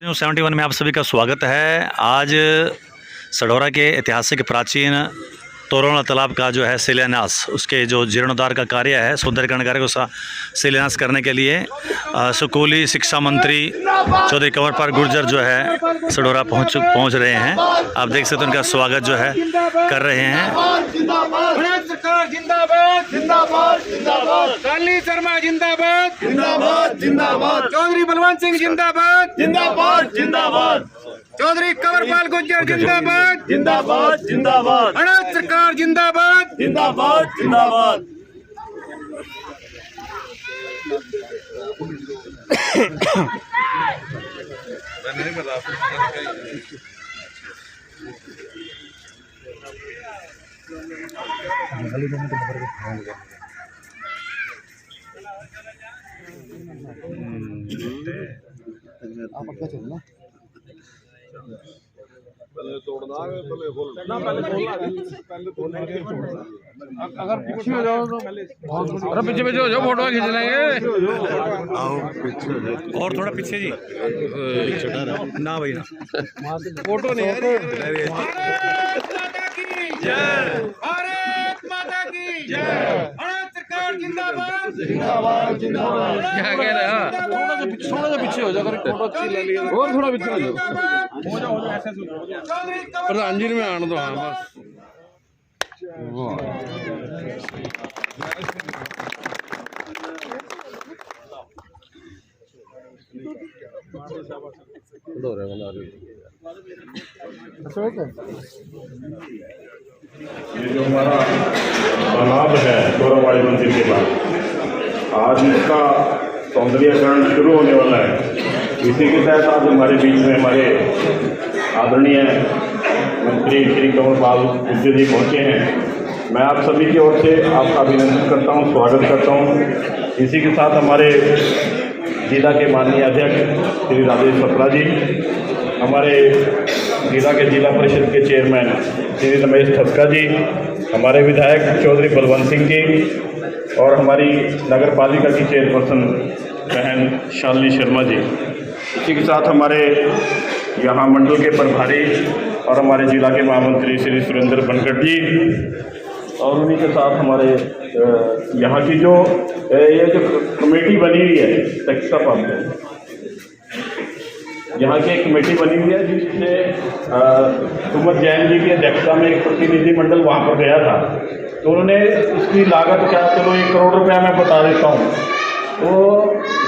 71 में आप सभी का स्वागत है। आज सढौरा के ऐतिहासिक प्राचीन तोरणा तालाब का जो है शिलान्यास, उसके जो जीर्णोद्धार का कार्य है, सुंदरीकरण कार्य को शिलान्यास करने के लिए स्कूली शिक्षा मंत्री चौधरी कंवरपाल गुर्जर जो है सढौरा पहुंच रहे हैं। आप देख सकते हैं उनका स्वागत जो है कर रहे हैं। शर्मा जिंदाबाद जिंदाबाद जिंदाबाद, चौधरी बलवंत सिंह जिंदाबाद जिंदाबाद जिंदाबाद, चौधरी कंवरपाल गुर्जर जिंदाबाद जिंदाबाद जिंदाबाद, भारत सरकार जिंदाबाद जिंदाबाद जिंदाबाद। अगर पीछे हो जाओ तो अरे पीछे हो जाओ, फोटो खींच लेंगे। और थोड़ा पीछे जी ना भाई ना, फोटो नहीं है। भारत माता की जय, भारत सरकार जिंदाबाद जिंदाबाद जिंदाबाद। क्या कह रहे हैं? थोड़ा सा पीछे हो जाओ, अगर फोटो अच्छी लगी और थोड़ा पीछे हो जाओ। प्रधान जी में आने दो। हाँ बस ये जो हमारा तालाब है गौरववाड़ी मंदिर के बाद, आज इसका सौंदर्यीकरण शुरू होने वाला है। इसी के तहत आज हमारे बीच में हमारे आदरणीय मंत्री श्री कंवरपाल गुर्जर जी पहुँचे हैं। मैं आप सभी की ओर से आपका अभिनंदन करता हूँ, स्वागत करता हूँ। इसी के साथ हमारे जिला के माननीय अध्यक्ष श्री राजेश सप्रा जी, हमारे जिला के जिला परिषद के चेयरमैन श्री रमेश ठस्का जी, हमारे विधायक चौधरी बलवंत सिंह जी और हमारी नगर पालिका की चेयरपर्सन बहन शालिनी शर्मा जी। इसी के साथ हमारे यहाँ मंडल के प्रभारी और हमारे जिला के महामंत्री श्री सुरेंद्र बनकर जी, और उन्हीं के साथ हमारे यहाँ की जो ये जो कमेटी बनी हुई है टैक्सा पार्क, यहाँ की एक कमेटी बनी हुई है जिसमें सुमत जैन जी की अध्यक्षता में एक प्रतिनिधिमंडल वहाँ पर गया था। तो उन्होंने इसकी लागत क्या, चलो 1 करोड़ रुपया मैं बता देता हूँ। तो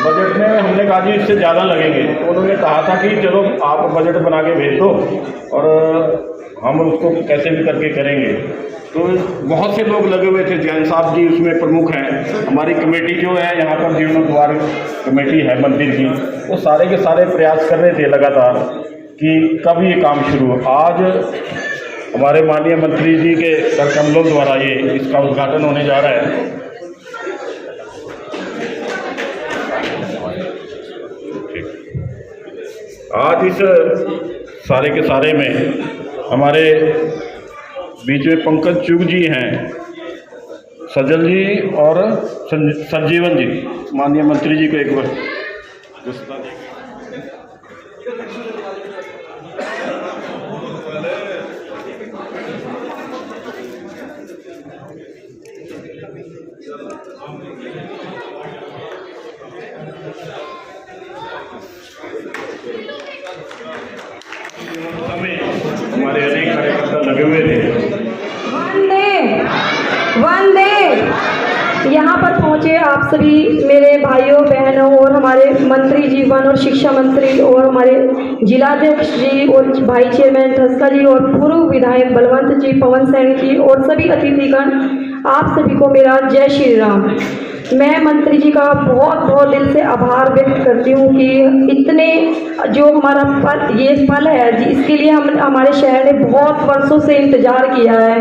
बजट में हमने कहा जी इससे ज़्यादा लगेंगे। तो उन्होंने कहा था कि चलो आप बजट बना के भेज दो और हम उसको कैसे भी करके करेंगे। तो बहुत से लोग लगे हुए थे, जैन साहब जी उसमें प्रमुख हैं। हमारी कमेटी जो है यहाँ पर जीर्णोद्धार कमेटी है मंदिर की, वो सारे के सारे प्रयास कर रहे थे लगातार कि कब ये काम शुरू हो। आज हमारे माननीय मंत्री जी के कर कमलों द्वारा ये इसका उद्घाटन होने जा रहा है। आज इस सारे के सारे में हमारे बीच में पंकज चुग जी हैं, सजल जी और संजीवन जी। माननीय मंत्री जी को एक बार हमारे अनेक कार्यकर्ता लगे हुए थे। वंदे यहाँ पर पहुँचे आप सभी मेरे भाइयों बहनों और हमारे मंत्री जीवन और शिक्षा मंत्री और हमारे जिलाध्यक्ष जी और भाई चेयरमैन ठस्का जी और पूर्व विधायक बलवंत जी, पवन सैनी जी और सभी अतिथिगण, आप सभी को मेरा जय श्री राम। मैं मंत्री जी का बहुत बहुत दिल से आभार व्यक्त करती हूँ कि इतने जो हमारा पल ये पल है इसके लिए हम हमारे शहर ने बहुत वर्षों से इंतजार किया है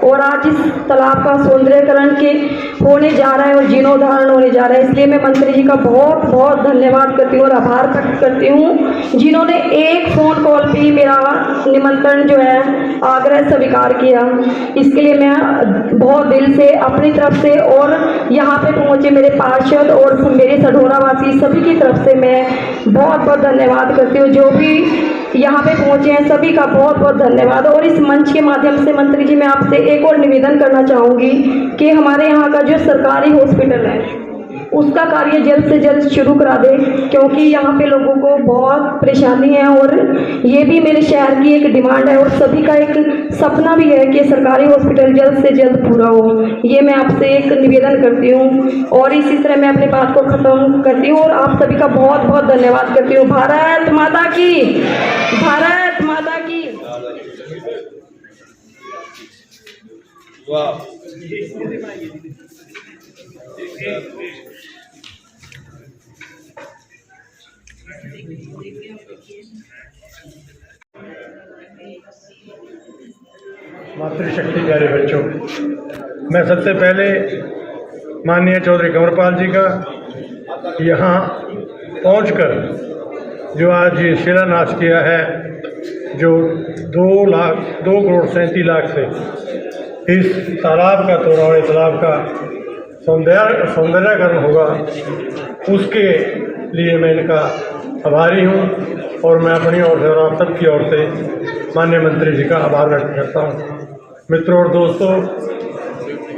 और आज इस तालाब का सौंदर्यीकरण के होने जा रहा है और जीर्णोद्धारण होने जा रहा है। इसलिए मैं मंत्री जी का बहुत बहुत धन्यवाद करती हूँ और आभार व्यक्त करती हूँ जिन्होंने एक फ़ोन कॉल पे ही मेरा निमंत्रण जो है आग्रह स्वीकार किया। इसके लिए मैं बहुत दिल से अपनी तरफ से और यहाँ पे पहुँचे मेरे पार्षद और मेरे सढौरा वासी सभी की तरफ से मैं बहुत बहुत धन्यवाद करती हूँ। जो भी यहाँ पे पहुँचे हैं सभी का बहुत बहुत धन्यवाद। और इस मंच के माध्यम से मंत्री जी मैं आपसे एक और निवेदन करना चाहूँगी कि हमारे यहाँ का जो सरकारी हॉस्पिटल है उसका कार्य जल्द से जल्द शुरू करा दे, क्योंकि यहाँ पे लोगों को बहुत परेशानी है और ये भी मेरे शहर की एक डिमांड है और सभी का एक सपना भी है कि सरकारी हॉस्पिटल जल्द से जल्द पूरा हो। ये मैं आपसे एक निवेदन करती हूँ और इसी तरह मैं अपनी बात को ख़त्म करती हूँ और आप सभी का बहुत बहुत धन्यवाद करती हूँ। भारत माता की, भारत माता की। मातृशक्ति प्यारे बच्चों, मैं सबसे पहले माननीय चौधरी कंवरपाल जी का यहाँ पहुंचकर जो आज ये शिलान्यास किया है, जो 2,37,00,000 से इस तालाब का, तोरवाड़ी तालाब का सौंदर्यकरण होगा, उसके लिए मैं इनका आभारी हूँ और मैं अपनी ओर से और आप सबकी ओर से माननीय मंत्री जी का आभार व्यक्त करता हूँ। मित्रों और दोस्तों,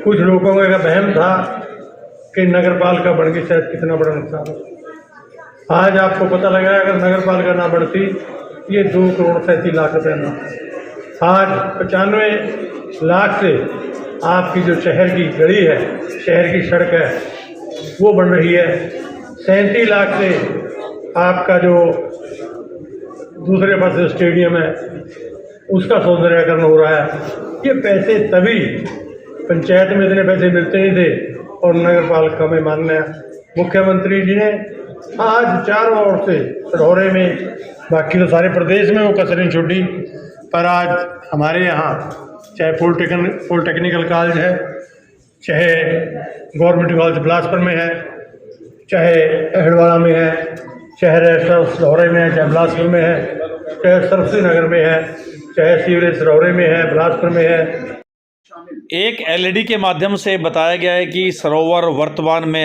कुछ लोगों का वहम था कि नगर पालिका बन गई, शायद कितना बड़ा नुकसान हो। आज आपको पता लगा अगर नगर पालिका ना बढ़ती ये 2,37,00,000 रुपये ना, आज 95 लाख से आपकी जो शहर की गली है, शहर की सड़क है, वो बन रही है। 37 लाख से आपका जो दूसरे पास स्टेडियम है उसका सौंदर्यकरण हो रहा है। ये पैसे तभी, पंचायत में इतने पैसे मिलते नहीं थे और नगर पालिका में माननीय मुख्यमंत्री जी ने आज चारों ओर से सढौरे में, बाकी तो सारे प्रदेश में वो कसर नहीं छूटी, पर आज हमारे यहाँ चाहे पॉलिटेक्निकल कॉलेज है, चाहे गवर्नमेंट कॉलेज बिलासपुर में है, चाहे अहड़वाड़ा में है, चाहे रेस्टोरेंट सढौरे में है, चाहे बिलासपुर में है, चाहे सरस्वती नगर में है, चाहे सीवरेज सढौरे में है, बिलासपुर में है। एक एलईडी के माध्यम से बताया गया है कि सरोवर वर्तमान में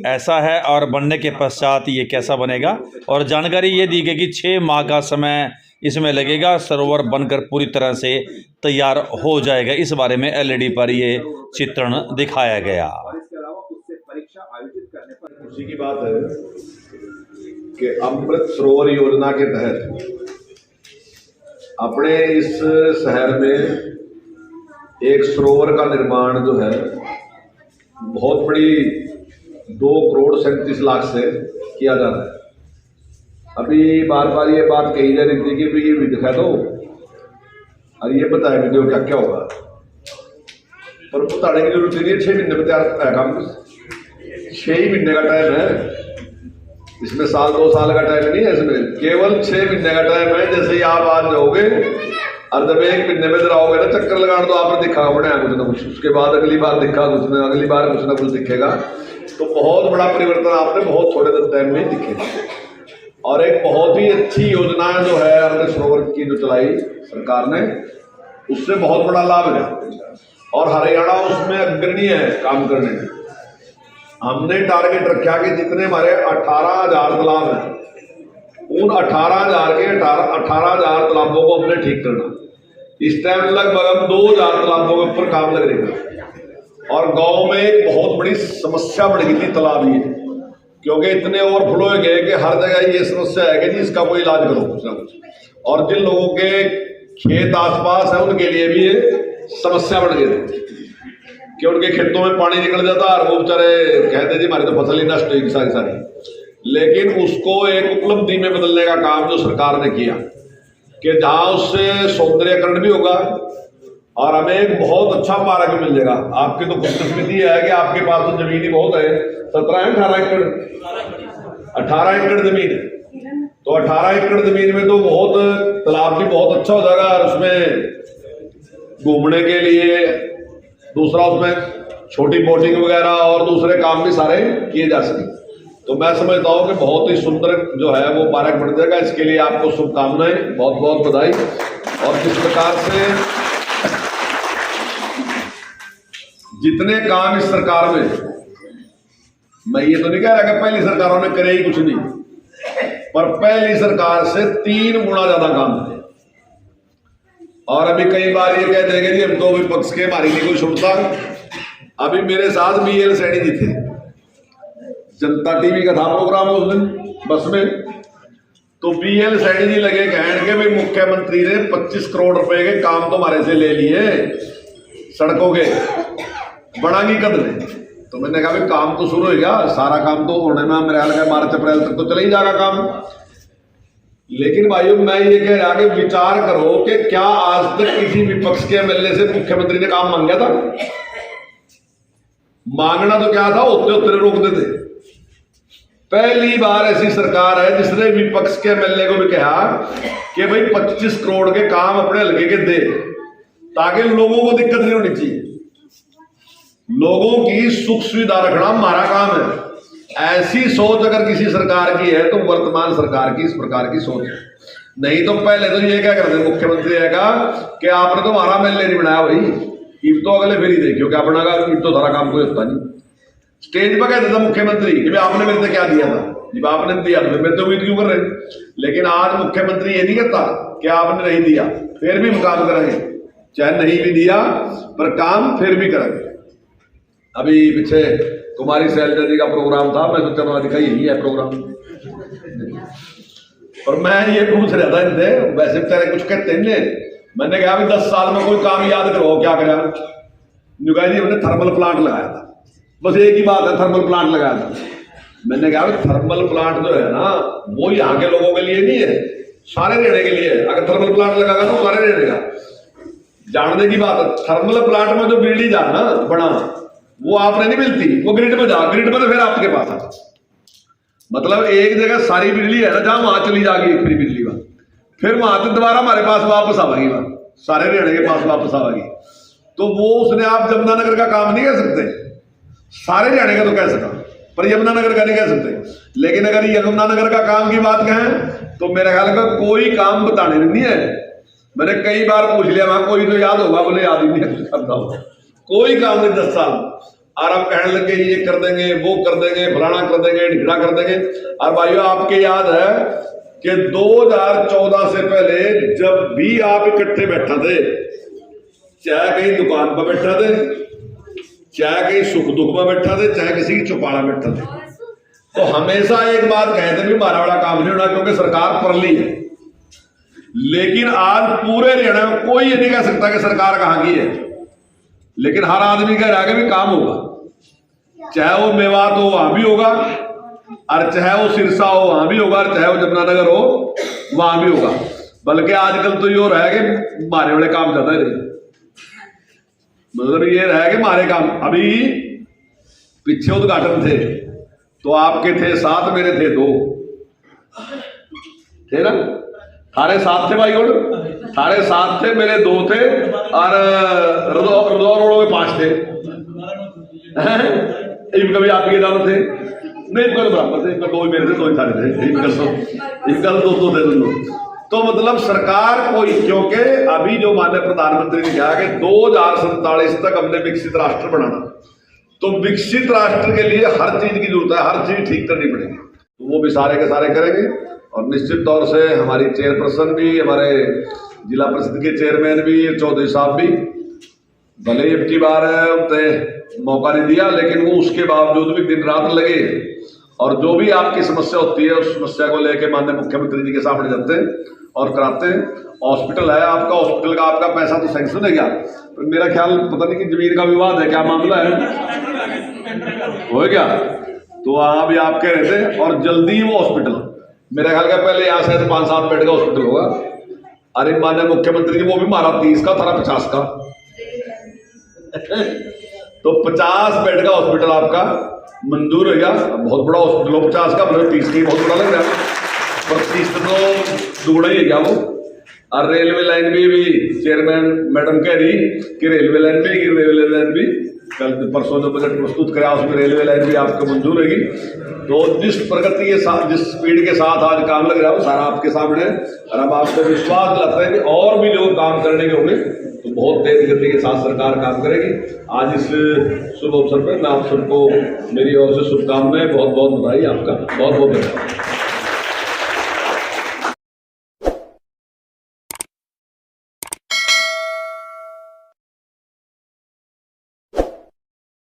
ऐसा है और बनने के पश्चात ये कैसा बनेगा, और जानकारी ये दी गई कि 6 माह का समय इसमें लगेगा, सरोवर बनकर पूरी तरह से तैयार हो जाएगा। इस बारे में एलईडी पर ये चित्रण दिखाया गया। खुशी की बात है कि अमृत सरोवर योजना के तहत अपने इस शहर में एक सरोवर का निर्माण जो है बहुत बड़ी 2,37,00,000 से किया जा रहा है। अभी बार बार ये बात कही जा रही थी कि भाई ये भी दिखा दो और ये बताया वीडियो क्या क्या होगा, पर बताने की जरूरत नहीं है। 6 महीने में तैयार है काम, 6 ही महीने का टाइम है इसमें, साल 2 साल का टाइम नहीं है इसमें, केवल 6 महीने का टाइम है। जैसे ही आप आज जाओगे और जब 1 महीने में आओगे ना, चक्कर लगाना तो आपने दिखा बनाया कुछ ना कुछ, उसके बाद अगली बार दिखा कुछ ना, अगली बार कुछ ना कुछ दिखेगा। तो बहुत बड़ा परिवर्तन आपने बहुत थोड़े टाइम में दिखेगा। और एक बहुत ही अच्छी योजना जो है अमृत सरोवर की जो चलाई सरकार ने, उससे बहुत बड़ा लाभ है और हरियाणा उसमें अग्रणी है काम करने में। हमने टारगेट रखा कि जितने हमारे 18,000 तालाब हैं उन 18,000 के 18,000 तालाबों को हमने ठीक करना। इस टाइम लगभग हम 2,000 तालाबों के ऊपर काम लग रहा है और गांव में एक बहुत बड़ी समस्या बढ़ गई थी तालाब ये, क्योंकि इतने ओवरफ्लो हो गए कि हर जगह ये समस्या है कि जी इसका कोई इलाज करो कुछ ना कुछ, और जिन लोगों के खेत आसपास है उनके लिए भी ये समस्या बढ़ गई कि उनके खेतों में पानी निकल जाता और वो बेचारे कहते जी हमारी तो फसल ही नष्ट हुई सारी सारी। लेकिन उसको एक उपलब्धि में बदलने का काम जो सरकार ने किया कि जहाँ उससे सौंदर्यकरण भी होगा और हमें एक बहुत अच्छा पार्क भी मिल जाएगा। आपकी तो खुशकिस्मती है कि आपके पास तो जमीन ही बहुत है, 17-18 एकड़ 18 एकड़ जमीन है, तो 18 एकड़ जमीन में तो बहुत तालाब भी बहुत अच्छा हो जाएगा और उसमें घूमने के लिए, दूसरा उसमें छोटी बोटिंग वगैरह और दूसरे काम भी सारे किए जा सकें। तो मैं समझता हूँ कि बहुत ही सुंदर जो है वो पार्क बन जाएगा। इसके लिए आपको शुभकामनाएं, बहुत बहुत बधाई। और जिस प्रकार से जितने काम इस सरकार में, मैं ये तो नहीं कह रहा कि पहली सरकारों ने करे ही कुछ नहीं, पर पहली सरकार से 3 गुना ज्यादा काम थे। और अभी कई बार ये कह देंगे जी हम तो विपक्ष के, हमारी नहीं कोई सुनता। अभी मेरे साथ BL सैनी जी थे, जनता टीवी का था प्रोग्राम उस दिन बस में, तो BL सैनी जी लगे कहने के भाई मुख्यमंत्री ने 25 करोड़ रुपए के काम तो हमारे से ले लिए सड़कों के, बढ़ागी कद में। तो मैंने कहा भाई काम तो शुरू हो गया, सारा काम तो होने में मेरे ख्याल का मार्च अप्रैल तक तो चला ही जाएगा काम। लेकिन भाइयों मैं ये कह रहा कि विचार करो कि क्या आज तक किसी विपक्ष के MLA से मुख्यमंत्री ने काम मांगा था? मांगना तो क्या था, होते होते रोक देते। पहली बार ऐसी सरकार है जिसने विपक्ष के MLA को भी कहा कि भाई 25 करोड़ के काम अपने हल्के के दे, ताकि लोगों को दिक्कत नहीं होनी चाहिए। लोगों की सुख सुविधा रखना हमारा काम है। ऐसी सोच अगर किसी सरकार की है तो वर्तमान सरकार की इस प्रकार की सोच है। नहीं तो पहले तो ये क्या करते मुख्यमंत्री है कि आपने तो हमारा MLA नहीं बनाया भाई, इब तो अगले फिर ही देखियो क्या बनागा, इब तो सारा काम कोई होता नहीं। स्टेज पर कहते था मुख्यमंत्री कि भाई आपने मेरे से क्या दिया था, जब आपने दिया तो मेरे तो उम्मीद क्यों कर रहे। लेकिन आज मुख्यमंत्री ये नहीं कहता कि आपने नहीं दिया, फिर भी हम काम करेंगे, चाहे नहीं भी दिया पर काम फिर भी करेंगे। अभी पीछे कुमारी शैलजा जी का प्रोग्राम था, मैं सोचा मैं दिखा यही है प्रोग्राम, और मैं ये पूछ रहा था इनसे, वैसे बेचारे कुछ कहते नहीं। मैंने कहा भी 10 साल में कोई काम याद करो क्या करा। नुका जी हमने थर्मल प्लांट लगाया था, बस एक ही बात है, थर्मल प्लांट लगाया था। मैंने कहा थर्मल प्लांट जो है ना वो यहाँ के लोगों के लिए नहीं है, सारे रहने के लिए है। अगर थर्मल प्लांट लगागा तो सारे रहने का, जानने की बात है। थर्मल प्लांट में जो बिजली जा ना बना वो आपने नहीं मिलती, वो ग्रिड में जा, ग्रिड में तो फिर आपके पास आता। मतलब एक जगह सारी बिजली है ना, जहां वहां चली जाएगी फ्री बिजली वहां, फिर वहां से दोबारा हमारे पास वापस आवेगी, वहां सारे रहने के पास वापस आवेगी। तो वो उसने आप यमुनानगर का काम नहीं कह सकते, सारे रहने का तो कह सका, पर यमुनानगर का नहीं कह सकते। लेकिन अगर यमुनानगर का काम की बात कहें तो मेरे ख्याल का कोई काम बताने नहीं है। मैंने कई बार पूछ लिया, वहां कोई तो याद होगा, बोले याद ही नहीं करता होगा, कोई काम नहीं 10 साल। और आप कहने लगे ये कर देंगे, वो कर देंगे, फलाना कर देंगे, ढिकड़ा कर देंगे। और भाइयों आपके याद है कि 2014 से पहले जब भी आप इकट्ठे बैठा थे, चाहे कहीं दुकान पर बैठा थे, चाहे कहीं सुख दुख में बैठा थे, चाहे किसी की चौपाला बैठा थे, तो हमेशा एक बात कहते भी हमारा बड़ा काम नहीं होना क्योंकि सरकार परली है। लेकिन आज पूरे हरियाणा में कोई ये नहीं कह सकता कि सरकार कहाँ की है, लेकिन हर आदमी कह रहा है कि भी काम होगा, चाहे वो मेवात हो वहां भी होगा, और चाहे वो सिरसा हो वहां भी होगा, और चाहे वो यमुनानगर हो वहां भी होगा। बल्कि आजकल तो ये हो रहा है कि मारे वाले काम ज्यादा है, मतलब ये रहा है कि मारे काम। अभी पीछे उद्घाटन थे तो आपके थे 7, मेरे थे 2, थे ना, सारे 7 थे भाई, सारे 7 थे, मेरे 2 थे, और रदौर 5 थे। इनका भी आपके ज्यादा थे, नहीं इनका तो बराबर थे, इनका 2 मेरे थे, 2 ही सारे थे, इनका 2 थे दोनों। तो मतलब सरकार कोई, क्योंकि अभी जो माननीय प्रधानमंत्री ने कहा कि 2047 तक हमने विकसित राष्ट्र बनाना, तो विकसित राष्ट्र के लिए हर चीज की जरूरत है, हर चीज ठीक करनी पड़ेगी। तो वो भी सारे के सारे करेंगे। और निश्चित तौर से हमारी चेयरपर्सन भी, हमारे जिला परिषद के चेयरमैन भी, चौधरी साहब भी, भले ही इतनी बार मौका नहीं दिया, लेकिन वो उसके बावजूद भी दिन रात लगे, और जो भी आपकी समस्या होती है उस समस्या को लेकर माननीय मुख्यमंत्री जी के सामने जाते हैं और कराते हैं। हॉस्पिटल है आपका, हॉस्पिटल का आपका पैसा तो सैंक्शन है क्या? तो मेरा ख्याल पता नहीं कि जमीन का विवाद है, क्या मामला है, हो गया? तो वहां भी आप कह रहे थे, और जल्दी वो हॉस्पिटल, मेरा ख्याल का पहले यहाँ से 5-7 बेड का हॉस्पिटल होगा। अरे माननीय मुख्यमंत्री जी वो भी मारा 30 का, थारा 50 का तो 50 बेड का हॉस्पिटल आपका मंजूर हो गया। बहुत बड़ा हॉस्पिटल हो 50 का, मतलब 30 की बहुत बड़ा लग रहा है, पर 30 तो दुगना ही है क्या वो। और रेलवे लाइन भी चेयरमैन मैडम कह रही कि रेलवे लाइन भी कल परसों जो बजट प्रस्तुत कराया उसमें रेलवे लाइन भी आपको मंजूर रहेगी। तो जिस प्रगति के साथ, जिस स्पीड के साथ आज काम लग रहा है वो सारा आपके सामने है और हम आपको विश्वास दिलाते हैं कि और भी जो काम करने के होंगे तो बहुत तेज गति के साथ सरकार काम करेगी। आज इस शुभ अवसर पर मैं आप सबको मेरी ओर से शुभकामनाएं, बहुत बहुत बधाई, आपका बहुत बहुत धन्यवाद।